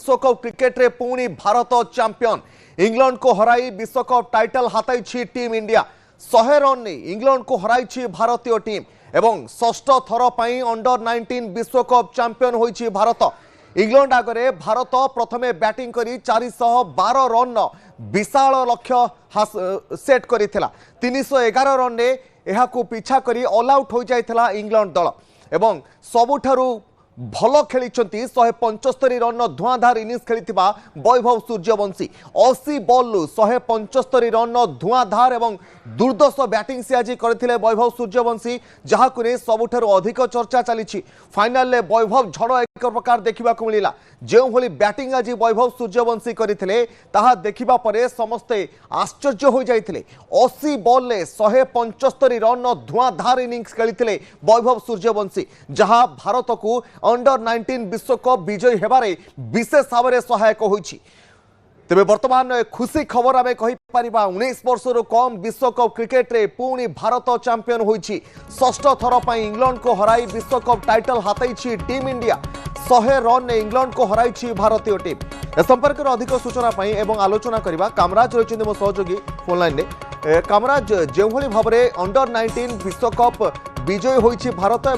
विश्वकप क्रिकेट रे पुणी भारत चैंपियन इंग्लैंड को हराई विश्वकप टाइटल हाताई टीम इंडिया 100 रन ने इंग्लैंड को हराई भारतीय टीम एवं षष्ठ थर पर अंडर 19 विश्वकप चैंपियन होइछि भारत। इंग्लैंड आगे भारत प्रथमे बैटिंग करी 412 रन विशाल लक्ष्य सेट करिथिला। 311 रन ने एहाकू पीछा करी ऑल आउट हो जाइथिला इंग्लैंड दल एवं सबुठारु भल खेली 175 रन धुआंधार इनिंग्स खेली वैभव सूर्यवंशी 80 बॉल 175 रन धुआंधार एवं दुर्दश बैटिंग से आज करथिले वैभव सूर्यवंशी जहाकु ने सबुठारु अधिक चर्चा चली। फाइनल में वैभव झड़ एक प्रकार देखा मिला जो भली बैटिंग आज वैभव सूर्यवंशी करथिले ताहा देखिबा परे समस्ते आश्चर्य हो जाइथिले। 80 बॉल 175 रन धुआंधार इनिंग्स खेली वैभव सूर्यवंशी जहां भारत को अंडर 19 विश्वकप विजयी हेबारे विशेष भाव में सहायक होइछि। तेबे वर्तमान खुशी खबर आमे कहि परिबा 19 वर्षर कम विश्वकप क्रिकेट रे पुणी भारत चैंपियन होइछि। षष्ठ थर पर इंग्लैंड को हराई विश्वकप टाइटल हाताई टीम इंडिया 100 रन ने इंग्लैंड को हराई भारतीय टीम। ए संपर्क में अधिक सूचना और आलोचना करबा कामराज रही मो सहयोगी फोन लाइन में। कामराज जो भाव में अंडर 19 विश्वकप विजयी होइछि भारत एवं